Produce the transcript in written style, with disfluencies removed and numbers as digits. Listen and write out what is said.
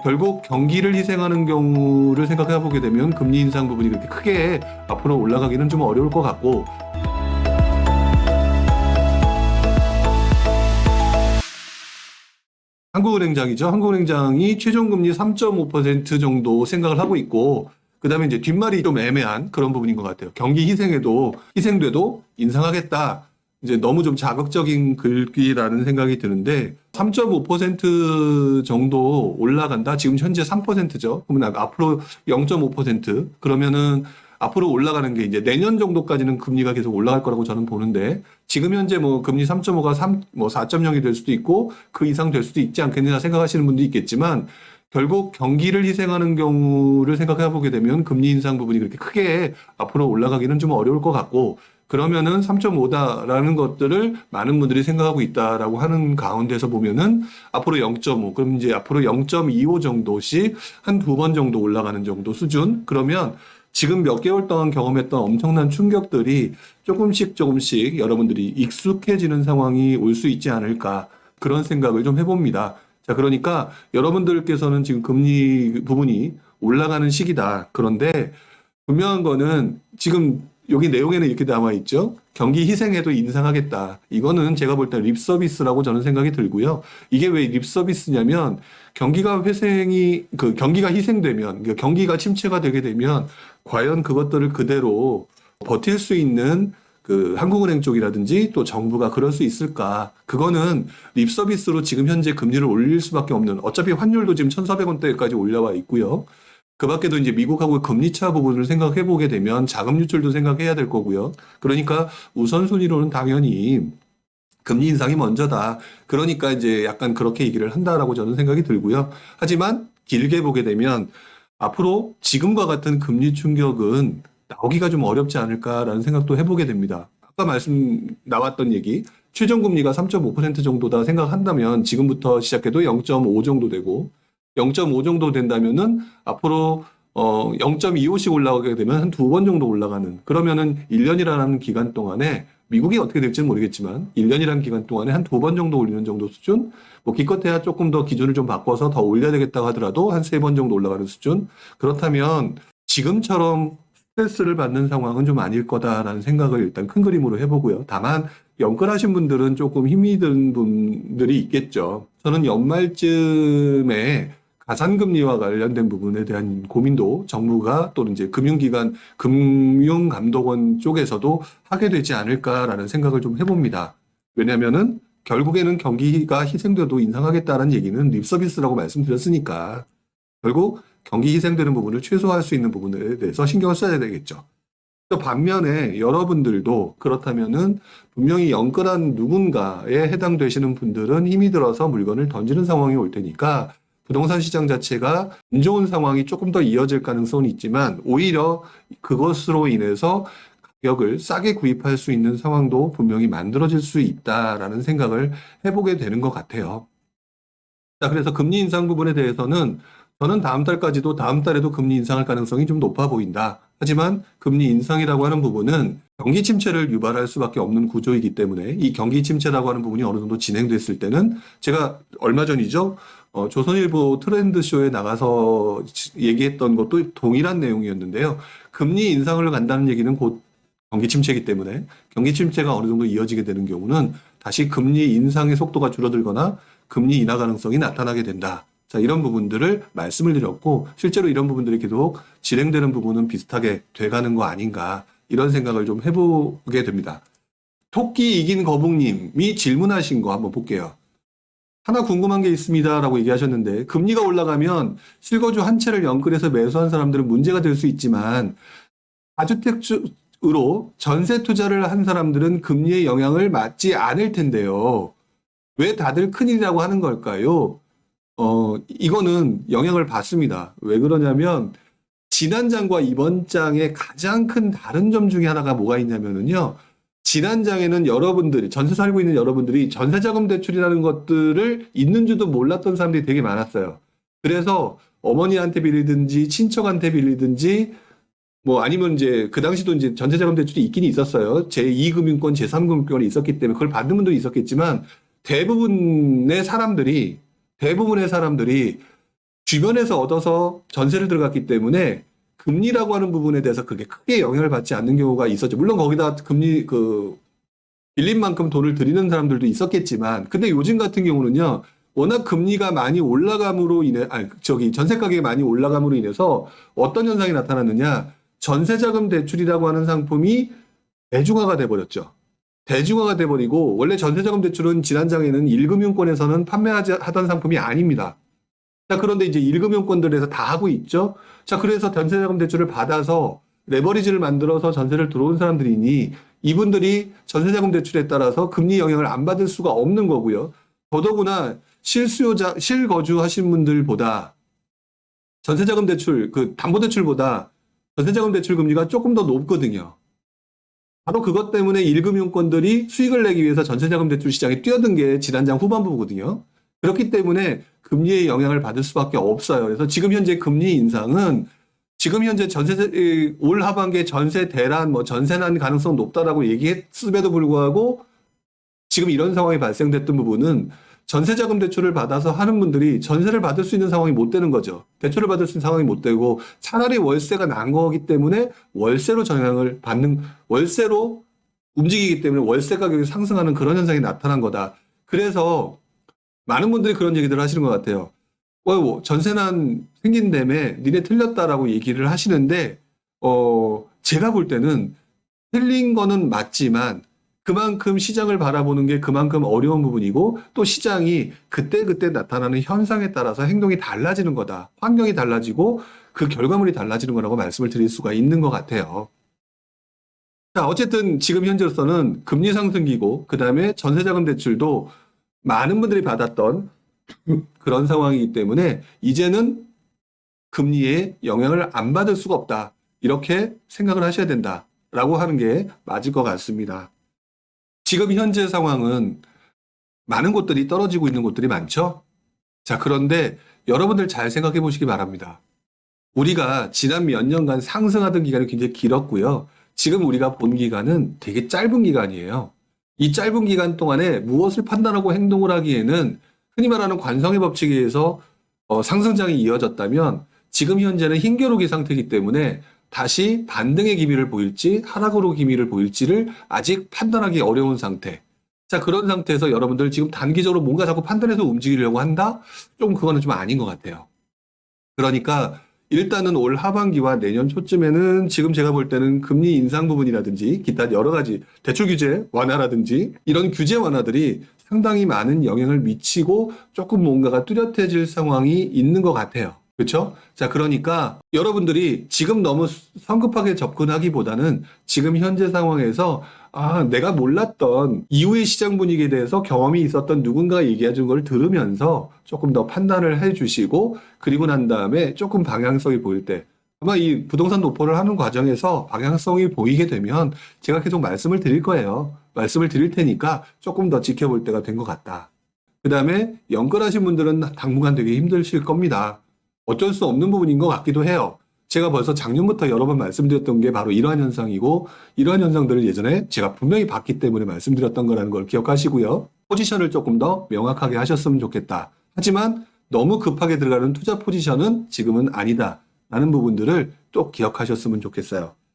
결국 경기를 희생하는 경우를 생각해 보게 되면 금리 인상 부분이 그렇게 크게 앞으로 올라가기는 좀 어려울 것 같고, 한국은행장이죠. 한국은행장이 최종금리 3.5% 정도 생각을 하고 있고, 그 다음에 이제 뒷말이 좀 애매한 그런 부분인 것 같아요. 경기 희생돼도 인상하겠다. 이제 너무 좀 자극적인 글귀라는 생각이 드는데, 3.5% 정도 올라간다. 지금 현재 3%죠. 그러면 앞으로 0.5%. 그러면은 앞으로 올라가는 게 이제 내년 정도까지는 금리가 계속 올라갈 거라고 저는 보는데, 지금 현재 뭐 금리 3.5가 4.0이 될 수도 있고 그 이상 될 수도 있지 않겠느냐 생각하시는 분도 있겠지만, 결국 경기를 희생하는 경우를 생각해 보게 되면 금리 인상 부분이 그렇게 크게 앞으로 올라가기는 좀 어려울 것 같고, 그러면은 3.5다라는 것들을 많은 분들이 생각하고 있다라고 하는 가운데서 보면은 앞으로 0.5, 그럼 이제 앞으로 0.25 정도씩 한 두 번 정도 올라가는 정도 수준. 그러면 지금 몇 개월 동안 경험했던 엄청난 충격들이 조금씩 여러분들이 익숙해지는 상황이 올 수 있지 않을까, 그런 생각을 좀 해봅니다. 자, 그러니까 여러분들께서는 지금 금리 부분이 올라가는 시기다. 그런데 분명한 거는 지금 여기 내용에는 이렇게 남아 있죠. 경기 희생해도 인상하겠다. 이거는 제가 볼 때 립서비스라고 저는 생각이 들고요. 이게 왜 립서비스냐면, 경기가 희생되면, 그러니까 경기가 침체가 되게 되면 과연 그것들을 그대로 버틸 수 있는 그 한국은행 쪽이라든지 또 정부가 그럴 수 있을까? 그거는 립서비스로 지금 현재 금리를 올릴 수밖에 없는, 어차피 환율도 지금 1,400원대까지 올라와 있고요. 그 밖에도 이제 미국하고 금리차 부분을 생각해 보게 되면 자금 유출도 생각해야 될 거고요. 그러니까 우선순위로는 당연히 금리 인상이 먼저다. 그러니까 이제 약간 그렇게 얘기를 한다라고 저는 생각이 들고요. 하지만 길게 보게 되면 앞으로 지금과 같은 금리 충격은 나오기가 좀 어렵지 않을까라는 생각도 해보게 됩니다. 아까 나왔던 얘기, 최종금리가 3.5% 정도다 생각한다면 지금부터 시작해도 0.5 정도 되고, 0.5 정도 된다면은 앞으로 0.25씩 올라가게 되면 한 두 번 정도 올라가는, 그러면은 1년이라는 기간 동안에 미국이 어떻게 될지는 모르겠지만 1년이라는 기간 동안에 한 두 번 정도 올리는 정도 수준, 뭐 기껏해야 조금 더 기준을 좀 바꿔서 더 올려야 되겠다고 하더라도 한 세 번 정도 올라가는 수준. 그렇다면 지금처럼 스트레스를 받는 상황은 좀 아닐 거다라는 생각을 일단 큰 그림으로 해보고요. 다만 연끌하신 분들은 조금 힘이 든 분들이 있겠죠. 저는 연말쯤에 가산금리와 관련된 부분에 대한 고민도 정부가 또는 이제 금융기관, 금융감독원 쪽에서도 하게 되지 않을까라는 생각을 좀 해봅니다. 왜냐면은 결국에는 경기가 희생돼도 인상하겠다는 얘기는 립서비스라고 말씀드렸으니까 결국 경기 희생되는 부분을 최소화할 수 있는 부분에 대해서 신경을 써야 되겠죠. 또 반면에 여러분들도 그렇다면은 분명히 연끌한 누군가에 해당되시는 분들은 힘이 들어서 물건을 던지는 상황이 올 테니까 부동산 시장 자체가 안 좋은 상황이 조금 더 이어질 가능성은 있지만, 오히려 그것으로 인해서 가격을 싸게 구입할 수 있는 상황도 분명히 만들어질 수 있다라는 생각을 해보게 되는 것 같아요. 자, 그래서 금리 인상 부분에 대해서는 저는 다음 달에도 금리 인상할 가능성이 좀 높아 보인다. 하지만 금리 인상이라고 하는 부분은 경기 침체를 유발할 수밖에 없는 구조이기 때문에, 이 경기 침체라고 하는 부분이 어느 정도 진행됐을 때는, 제가 얼마 전이죠, 조선일보 트렌드쇼에 나가서 얘기했던 것도 동일한 내용이었는데요. 금리 인상을 간다는 얘기는 곧 경기 침체이기 때문에, 경기 침체가 어느 정도 이어지게 되는 경우는 다시 금리 인상의 속도가 줄어들거나 금리 인하 가능성이 나타나게 된다. 자, 이런 부분들을 말씀을 드렸고, 실제로 이런 부분들이 계속 진행되는 부분은 비슷하게 돼가는 거 아닌가, 이런 생각을 좀 해보게 됩니다. 토끼 이긴 거북님이 질문하신 거 한번 볼게요. 하나 궁금한 게 있습니다라고 얘기하셨는데, 금리가 올라가면 실거주 한 채를 연끌해서 매수한 사람들은 문제가 될 수 있지만 다주택으로 전세 투자를 한 사람들은 금리의 영향을 받지 않을 텐데요. 왜 다들 큰일이라고 하는 걸까요? 이거는 영향을 받습니다. 왜 그러냐면, 지난 장과 이번 장의 가장 큰 다른 점 중에 하나가 뭐가 있냐면요. 지난 장에는 여러분들이, 전세 살고 있는 여러분들이 전세자금 대출이라는 것들을 있는 줄도 몰랐던 사람들이 되게 많았어요. 그래서 어머니한테 빌리든지 친척한테 빌리든지 뭐 아니면 이제 그 당시도 이제 전세자금 대출이 있긴 있었어요. 제2금융권, 제3금융권이 있었기 때문에 그걸 받는 분도 있었겠지만, 대부분의 사람들이 주변에서 얻어서 전세를 들어갔기 때문에 금리라고 하는 부분에 대해서 그게 크게 영향을 받지 않는 경우가 있었죠. 물론 거기다 금리 빌린 만큼 돈을 들이는 사람들도 있었겠지만, 근데 요즘 같은 경우는요, 워낙 금리가 많이 올라감으로 전세 가격이 많이 올라감으로 인해서 어떤 현상이 나타났느냐, 전세자금 대출이라고 하는 상품이 대중화가 돼버렸죠. 대중화가 돼버리고, 원래 전세자금 대출은 지난장에는 1금융권에서는 판매하던 상품이 아닙니다. 자, 그런데 이제 1금융권들에서 다 하고 있죠. 자, 그래서 전세자금 대출을 받아서 레버리지를 만들어서 전세를 들어온 사람들이니 이분들이 전세자금 대출에 따라서 금리 영향을 안 받을 수가 없는 거고요. 더더구나 실거주 하신 분들보다 전세자금 대출, 담보대출보다 전세자금 대출 금리가 조금 더 높거든요. 바로 그것 때문에 1금융권들이 수익을 내기 위해서 전세자금 대출 시장에 뛰어든 게 지난장 후반부거든요. 그렇기 때문에 금리의 영향을 받을 수밖에 없어요. 그래서 지금 현재 금리 인상은 지금 현재 올 하반기에 전세 대란, 전세난 가능성 높다라고 얘기했음에도 불구하고 지금 이런 상황이 발생됐던 부분은 전세자금 대출을 받아서 하는 분들이 전세를 받을 수 있는 상황이 못 되는 거죠. 대출을 받을 수 있는 상황이 못 되고 차라리 월세가 난 거기 때문에 월세로 움직이기 때문에 월세 가격이 상승하는 그런 현상이 나타난 거다. 그래서 많은 분들이 그런 얘기들을 하시는 것 같아요. 전세난 생긴다며 니네 틀렸다라고 얘기를 하시는데, 제가 볼 때는 틀린 거는 맞지만 그만큼 시장을 바라보는 게 그만큼 어려운 부분이고 또 시장이 그때그때 나타나는 현상에 따라서 행동이 달라지는 거다. 환경이 달라지고 그 결과물이 달라지는 거라고 말씀을 드릴 수가 있는 것 같아요. 자, 어쨌든 지금 현재로서는 금리 상승기고 그 다음에 전세자금 대출도 많은 분들이 받았던 그런 상황이기 때문에 이제는 금리에 영향을 안 받을 수가 없다. 이렇게 생각을 하셔야 된다라고 하는 게 맞을 것 같습니다. 지금 현재 상황은 많은 곳들이 떨어지고 있는 곳들이 많죠? 자, 그런데 여러분들 잘 생각해 보시기 바랍니다. 우리가 지난 몇 년간 상승하던 기간이 굉장히 길었고요. 지금 우리가 본 기간은 되게 짧은 기간이에요. 이 짧은 기간 동안에 무엇을 판단하고 행동을 하기에는 흔히 말하는 관성의 법칙에 의해서 상승장이 이어졌다면 지금 현재는 흰겨루기 상태이기 때문에 다시 반등의 기미를 보일지 하락으로 기미를 보일지를 아직 판단하기 어려운 상태. 자, 그런 상태에서 여러분들 지금 단기적으로 뭔가 자꾸 판단해서 움직이려고 한다? 좀 그거는 좀 아닌 것 같아요. 그러니까 일단은 올 하반기와 내년 초쯤에는 지금 제가 볼 때는 금리 인상 부분이라든지 기타 여러 가지 대출 규제 완화라든지 이런 규제 완화들이 상당히 많은 영향을 미치고 조금 뭔가가 뚜렷해질 상황이 있는 것 같아요. 그렇죠? 자, 그러니까 여러분들이 지금 너무 성급하게 접근하기보다는 지금 현재 상황에서 내가 몰랐던 이후의 시장 분위기에 대해서 경험이 있었던 누군가가 얘기해준 걸 들으면서 조금 더 판단을 해주시고 그리고 난 다음에 조금 방향성이 보일 때 아마 이 부동산 도포를 하는 과정에서 방향성이 보이게 되면 제가 계속 말씀을 드릴 거예요. 말씀을 드릴 테니까 조금 더 지켜볼 때가 된 것 같다. 그 다음에 연끌하신 분들은 당분간 되게 힘드실 겁니다. 어쩔 수 없는 부분인 것 같기도 해요. 제가 벌써 작년부터 여러 번 말씀드렸던 게 바로 이러한 현상이고 이러한 현상들을 예전에 제가 분명히 봤기 때문에 말씀드렸던 거라는 걸 기억하시고요. 포지션을 조금 더 명확하게 하셨으면 좋겠다. 하지만 너무 급하게 들어가는 투자 포지션은 지금은 아니다. 라는 부분들을 또 기억하셨으면 좋겠어요.